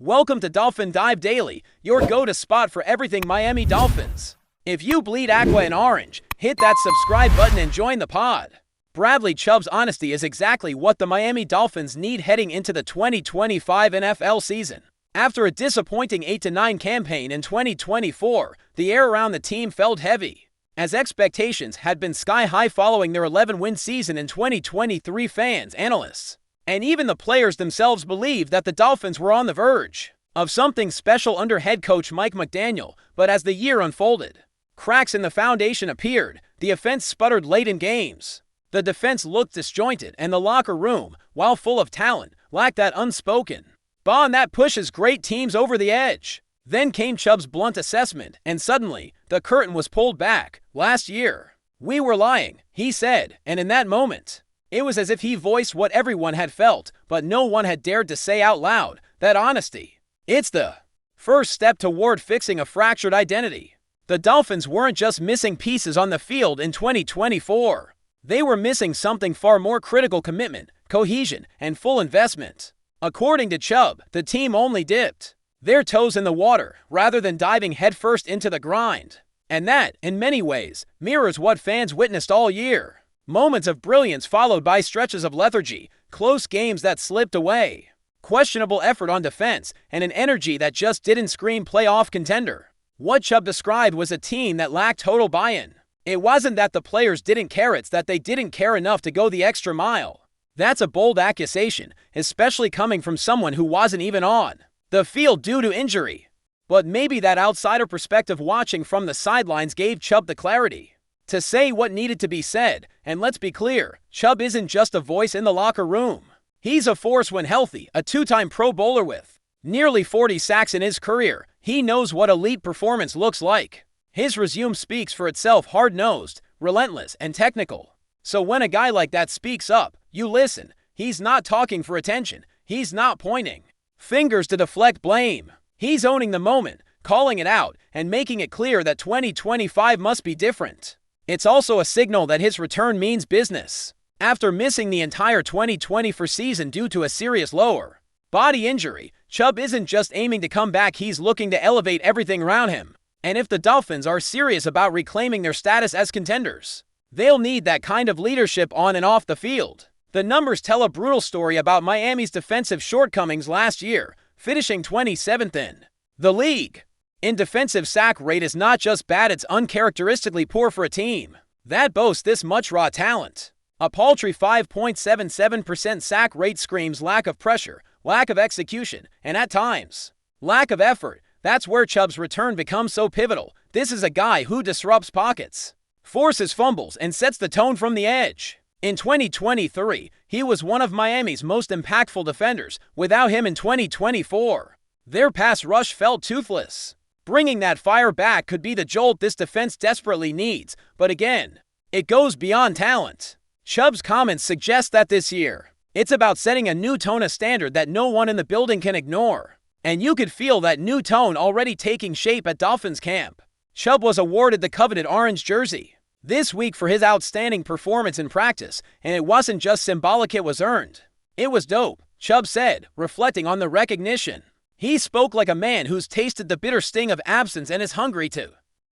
Welcome to Dolphin Dive Daily, your go-to spot for everything Miami Dolphins. If you bleed aqua and orange, hit that subscribe button and join the pod. Bradley Chubb's honesty is exactly what the Miami Dolphins need heading into the 2025 NFL season. After a disappointing 8-9 campaign in 2024, the air around the team felt heavy, as expectations had been sky-high following their 11-win season in 2023. Fans, analysts, and even the players themselves believed that the Dolphins were on the verge of something special under head coach Mike McDaniel. But as the year unfolded, cracks in the foundation appeared. The offense sputtered late in games, the defense looked disjointed, and the locker room, while full of talent, lacked that unspoken bond that pushes great teams over the edge. Then came Chubb's blunt assessment, and suddenly, the curtain was pulled back. Last year, we were lying, he said, and in that moment, it was as if he voiced what everyone had felt, but no one had dared to say out loud. That honesty, it's the first step toward fixing a fractured identity. The Dolphins weren't just missing pieces on the field in 2024. They were missing something far more critical: commitment, cohesion, and full investment. According to Chubb, the team only dipped their toes in the water rather than diving headfirst into the grind. And that, in many ways, mirrors what fans witnessed all year. Moments of brilliance followed by stretches of lethargy, close games that slipped away, questionable effort on defense, and an energy that just didn't scream playoff contender. What Chubb described was a team that lacked total buy-in. It wasn't that the players didn't care, it's that they didn't care enough to go the extra mile. That's a bold accusation, especially coming from someone who wasn't even on the field due to injury. But maybe that outsider perspective watching from the sidelines gave Chubb the clarity to say what needed to be said. And let's be clear, Chubb isn't just a voice in the locker room. He's a force when healthy, a two-time Pro Bowler with nearly 40 sacks in his career. He knows what elite performance looks like. His resume speaks for itself: hard-nosed, relentless, and technical. So when a guy like that speaks up, you listen. He's not talking for attention. He's not pointing fingers to deflect blame. He's owning the moment, calling it out, and making it clear that 2025 must be different. It's also a signal that his return means business. After missing the entire 2024 season due to a serious lower body injury, Chubb isn't just aiming to come back, he's looking to elevate everything around him. And if the Dolphins are serious about reclaiming their status as contenders, they'll need that kind of leadership on and off the field. The numbers tell a brutal story about Miami's defensive shortcomings last year, finishing 27th in the league in defensive sack rate. Is not just bad, it's uncharacteristically poor for a team that boasts this much raw talent. A paltry 5.77% sack rate screams lack of pressure, lack of execution, and at times, lack of effort. That's where Chubb's return becomes so pivotal. This is a guy who disrupts pockets, forces fumbles, and sets the tone from the edge. In 2023, he was one of Miami's most impactful defenders. Without him in 2024, their pass rush felt toothless. Bringing that fire back could be the jolt this defense desperately needs. But again, it goes beyond talent. Chubb's comments suggest that this year, it's about setting a new tone, a standard that no one in the building can ignore. And you could feel that new tone already taking shape at Dolphins camp. Chubb was awarded the coveted orange jersey this week for his outstanding performance in practice, and it wasn't just symbolic, it was earned. It was dope, Chubb said, reflecting on the recognition. He spoke like a man who's tasted the bitter sting of absence and is hungry to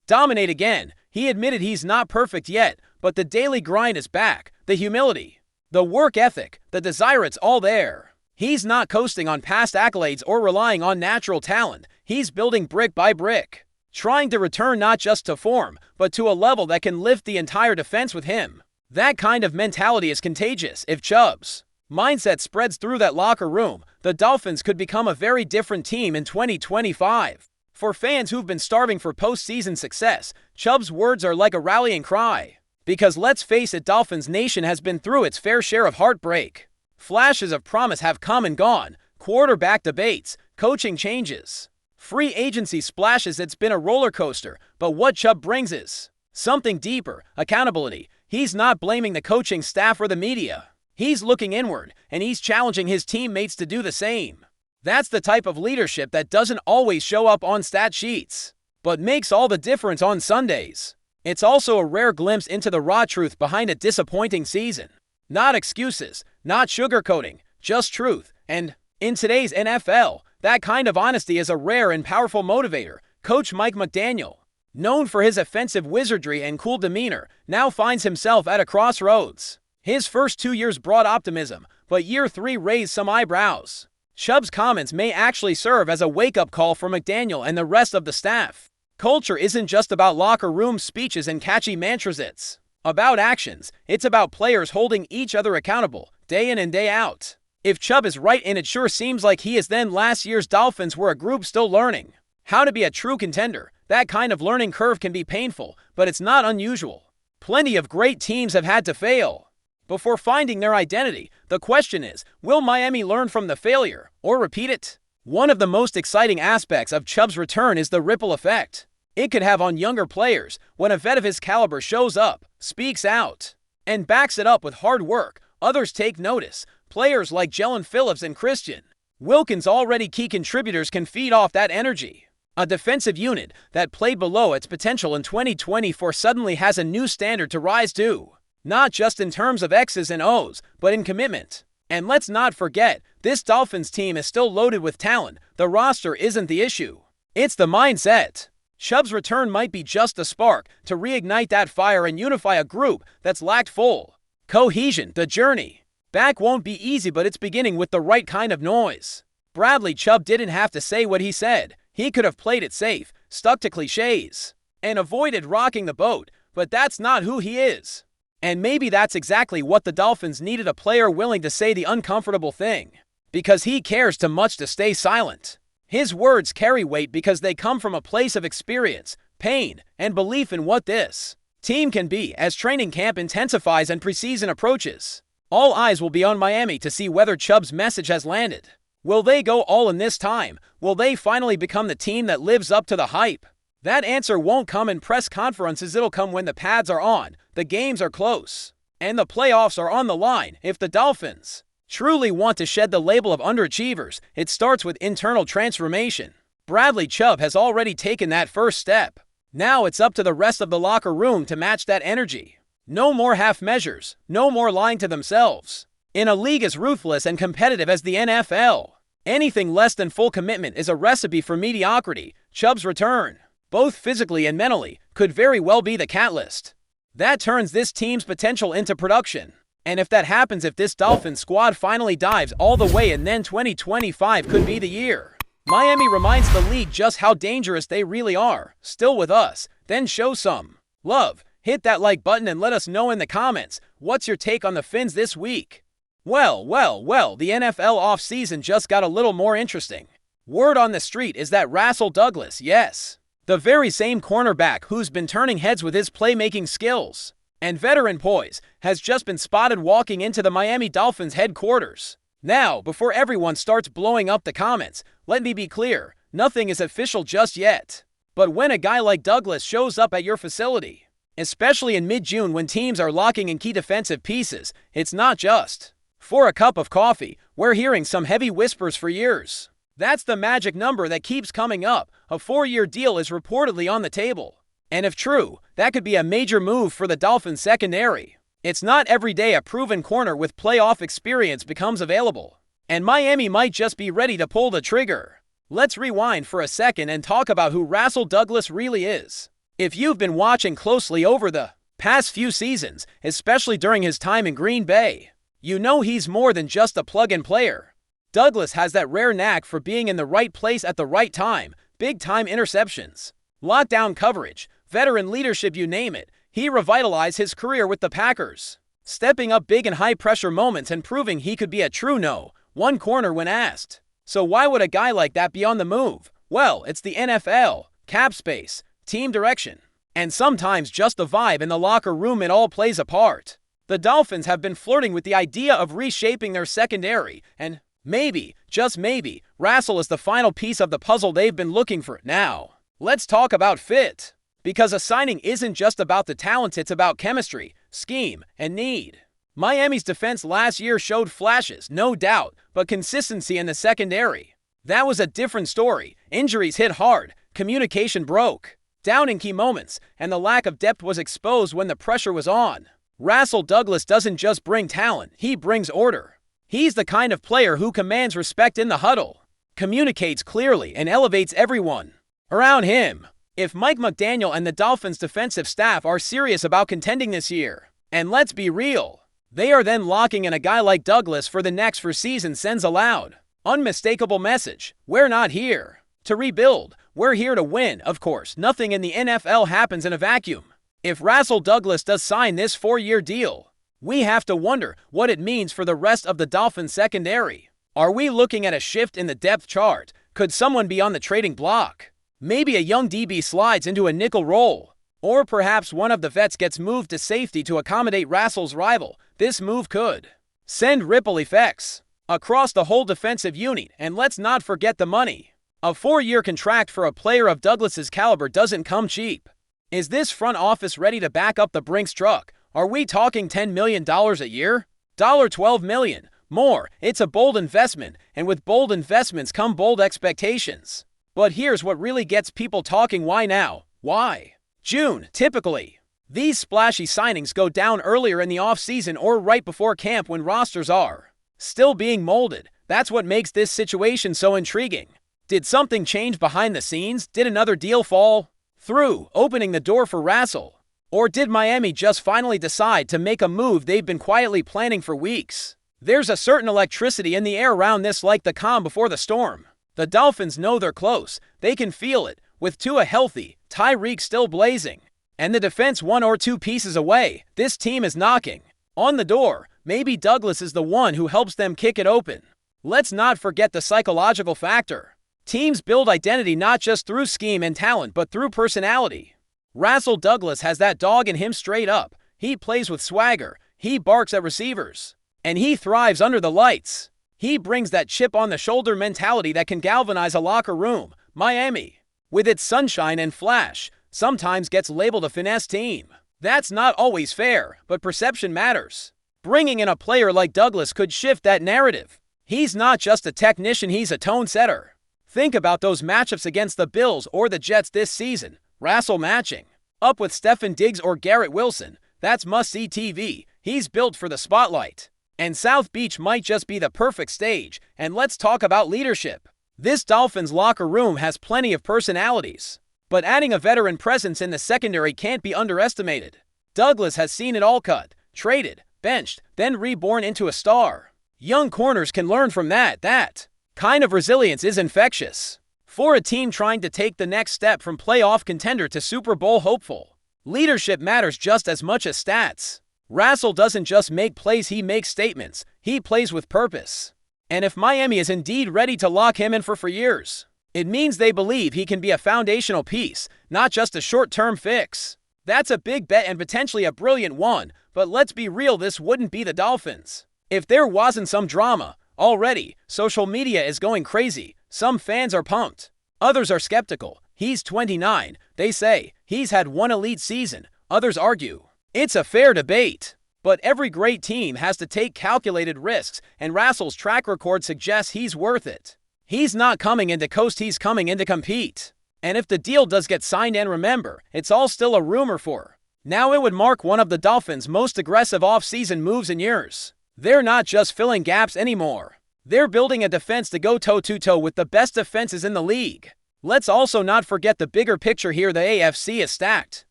dominate again. He admitted he's not perfect yet, but the daily grind is back. The humility, the work ethic, the desire, it's all there. He's not coasting on past accolades or relying on natural talent. He's building brick by brick, trying to return not just to form, but to a level that can lift the entire defense with him. That kind of mentality is contagious. If Chubb's mindset spreads through that locker room, the Dolphins could become a very different team in 2025. For fans who've been starving for postseason success, Chubb's words are like a rallying cry. Because let's face it, Dolphins Nation has been through its fair share of heartbreak. Flashes of promise have come and gone. Quarterback debates, coaching changes, free agency splashes. It's been a roller coaster, but what Chubb brings is something deeper: accountability. He's not blaming the coaching staff or the media. He's looking inward, and he's challenging his teammates to do the same. That's the type of leadership that doesn't always show up on stat sheets, but makes all the difference on Sundays. It's also a rare glimpse into the raw truth behind a disappointing season. Not excuses, not sugarcoating, just truth. And in today's NFL, That kind of honesty is a rare and powerful motivator. Coach Mike McDaniel, known for his offensive wizardry and cool demeanor, now finds himself at a crossroads. His first 2 years brought optimism, but year 3 raised some eyebrows. Chubb's comments may actually serve as a wake-up call for McDaniel and the rest of the staff. Culture isn't just about locker room speeches and catchy mantras, it's about actions. It's about players holding each other accountable, day in and day out. If Chubb is right, and it sure seems like he is, then last year's Dolphins were a group still learning how to be a true contender. That kind of learning curve can be painful, but it's not unusual. Plenty of great teams have had to fail before finding their identity. The question is, will Miami learn from the failure or repeat it? One of the most exciting aspects of Chubb's return is the ripple effect it could have on younger players. When a vet of his caliber shows up, speaks out, and backs it up with hard work, others take notice. Players like Jalen Phillips and Christian Wilkins, already key contributors, can feed off that energy. A defensive unit that played below its potential in 2024 suddenly has a new standard to rise to, not just in terms of X's and O's, but in commitment. And let's not forget, this Dolphins team is still loaded with talent. The roster isn't the issue, it's the mindset. Chubb's return might be just a spark to reignite that fire and unify a group that's lacked full cohesion. The journey back won't be easy, but it's beginning with the right kind of noise. Bradley Chubb didn't have to say what he said. He could have played it safe, stuck to cliches, and avoided rocking the boat, but that's not who he is. And maybe that's exactly what the Dolphins needed, a player willing to say the uncomfortable thing, because he cares too much to stay silent. His words carry weight because they come from a place of experience, pain, and belief in what this team can be. As training camp intensifies and preseason approaches, all eyes will be on Miami to see whether Chubb's message has landed. Will they go all in this time? Will they finally become the team that lives up to the hype? That answer won't come in press conferences. It'll come when the pads are on, the games are close, and the playoffs are on the line. If the Dolphins truly want to shed the label of underachievers, it starts with internal transformation. Bradley Chubb has already taken that first step. Now it's up to the rest of the locker room to match that energy. No more half measures, no more lying to themselves. In a league as ruthless and competitive as the NFL, anything less than full commitment is a recipe for mediocrity. Chubb's return, both physically and mentally, could very well be the catalyst that turns this team's potential into production. And if that happens, if this Dolphins squad finally dives all the way, and then 2025 could be the year Miami reminds the league just how dangerous they really are. Still with us? Then show some love. Hit that like button and let us know in the comments, what's your take on the Fins this week? Well, the NFL offseason just got a little more interesting. Word on the street is that RASUL Douglas, yes, the very same cornerback who's been turning heads with his playmaking skills and veteran poise, has just been spotted walking into the Miami Dolphins headquarters. Now, before everyone starts blowing up the comments, let me be clear, nothing is official just yet. But when a guy like Douglas shows up at your facility, especially in mid-June when teams are locking in key defensive pieces, it's not just for a cup of coffee. We're hearing some heavy whispers for years. That's the magic number that keeps coming up. A 4-year deal is reportedly on the table. And if true, that could be a major move for the Dolphins secondary. It's not every day a proven corner with playoff experience becomes available, and Miami might just be ready to pull the trigger. Let's rewind for a second and talk about who RASUL Douglas really is. If you've been watching closely over the past few seasons, especially during his time in Green Bay, you know he's more than just a plug-in player. Douglas has that rare knack for being in the right place at the right time. Big-time interceptions, lockdown coverage, veteran leadership, you name it. He revitalized his career with the Packers, stepping up big in high-pressure moments and proving he could be a true no-one corner when asked. So why would a guy like that be on the move? Well, it's the NFL, cap space, team direction, and sometimes just the vibe in the locker room. It all plays a part. The Dolphins have been flirting with the idea of reshaping their secondary, and maybe, just maybe, RASUL is the final piece of the puzzle they've been looking for. Now, let's talk about fit. Because a signing isn't just about the talent, it's about chemistry, scheme, and need. Miami's defense last year showed flashes, no doubt, but consistency in the secondary, that was a different story. Injuries hit hard, communication broke down in key moments, and the lack of depth was exposed when the pressure was on. RASUL Douglas doesn't just bring talent, he brings order. He's the kind of player who commands respect in the huddle, communicates clearly, and elevates everyone around him. If Mike McDaniel and the Dolphins' defensive staff are serious about contending this year, and let's be real, they are then locking in a guy like Douglas for the next 4 seasons sends a loud, unmistakable message. We're not here to rebuild. We're here to win. Of course, nothing in the NFL happens in a vacuum. If RASUL Douglas does sign this 4-year deal, we have to wonder what it means for the rest of the Dolphins secondary. Are we looking at a shift in the depth chart? Could someone be on the trading block? Maybe a young DB slides into a nickel role. Or perhaps one of the vets gets moved to safety to accommodate RASUL's rival. This move could send ripple effects across the whole defensive unit, and let's not forget the money. A 4-year contract for a player of Douglas's caliber doesn't come cheap. Is this front office ready to back up the Brinks truck? Are we talking $10 million a year? $12 million? More. It's a bold investment, and with bold investments come bold expectations. But here's what really gets people talking. Why now? Why June? Typically, these splashy signings go down earlier in the offseason or right before camp when rosters are still being molded. That's what makes this situation so intriguing. Did something change behind the scenes? Did another deal fall through, opening the door for RASUL? Or did Miami just finally decide to make a move they've been quietly planning for weeks? There's a certain electricity in the air around this, like the calm before the storm. The Dolphins know they're close. They can feel it. With Tua healthy, Tyreek still blazing, and the defense 1 or 2 pieces away, this team is knocking on the door. Maybe Douglas is the one who helps them kick it open. Let's not forget the psychological factor. Teams build identity not just through scheme and talent, but through personality. RASUL Douglas has that dog in him straight up. He plays with swagger. He barks at receivers. And he thrives under the lights. He brings that chip on the shoulder mentality that can galvanize a locker room. Miami, with its sunshine and flash, sometimes gets labeled a finesse team. That's not always fair, but perception matters. Bringing in a player like Douglas could shift that narrative. He's not just a technician, he's a tone setter. Think about those matchups against the Bills or the Jets this season. RASUL matching up with Stefon Diggs or Garrett Wilson. That's must-see TV. He's built for the spotlight. And South Beach might just be the perfect stage. And let's talk about leadership. This Dolphins locker room has plenty of personalities, but adding a veteran presence in the secondary can't be underestimated. Douglas has seen it all: cut, traded, benched, then reborn into a star. Young corners can learn from that. That kind of resilience is infectious. For a team trying to take the next step from playoff contender to Super Bowl hopeful, leadership matters just as much as stats. RASUL doesn't just make plays, he makes statements. He plays with purpose. And if Miami is indeed ready to lock him in for years, it means they believe he can be a foundational piece, not just a short-term fix. That's a big bet and potentially a brilliant one, but let's be real, this wouldn't be the Dolphins if there wasn't some drama. Already, social media is going crazy. Some fans are pumped. Others are skeptical. He's 29. They say he's had one elite season. Others argue it's a fair debate. But every great team has to take calculated risks, and RASUL's track record suggests he's worth it. He's not coming in to coast, he's coming in to compete. And if the deal does get signed, and remember, it's all still a rumor for now, it would mark one of the Dolphins' most aggressive off-season moves in years. They're not just filling gaps anymore. They're building a defense to go toe-to-toe with the best defenses in the league. Let's also not forget the bigger picture here. The AFC is stacked.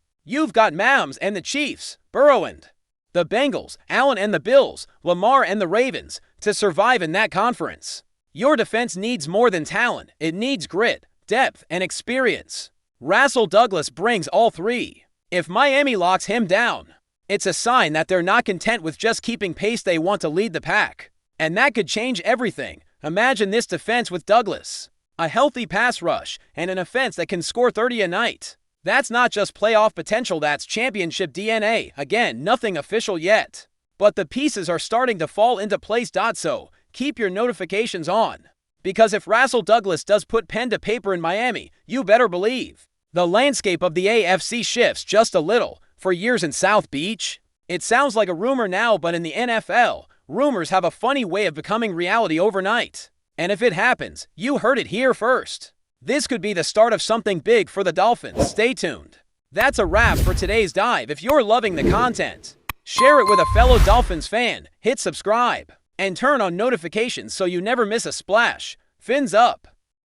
You've got Mahomes and the Chiefs, Burrow and the Bengals, Allen and the Bills, Lamar and the Ravens. To survive in that conference, your defense needs more than talent. It needs grit, depth, and experience. RASUL Douglas brings all three. If Miami locks him down, it's a sign that they're not content with just keeping pace. They want to lead the pack. And that could change everything. Imagine this defense with Douglas. A healthy pass rush and an offense that can score 30 a night. That's not just playoff potential, that's championship DNA. Again, nothing official yet, but the pieces are starting to fall into place. So keep your notifications on, because if RASUL Douglas does put pen to paper in Miami, you better believe the landscape of the AFC shifts just a little. For years in South Beach, it sounds like a rumor now, but in the NFL, rumors have a funny way of becoming reality overnight. And if it happens, you heard it here first. This could be the start of something big for the Dolphins. Stay tuned. That's a wrap for today's dive. If you're loving the content, share it with a fellow Dolphins fan, hit subscribe, and turn on notifications so you never miss a splash. Fins up.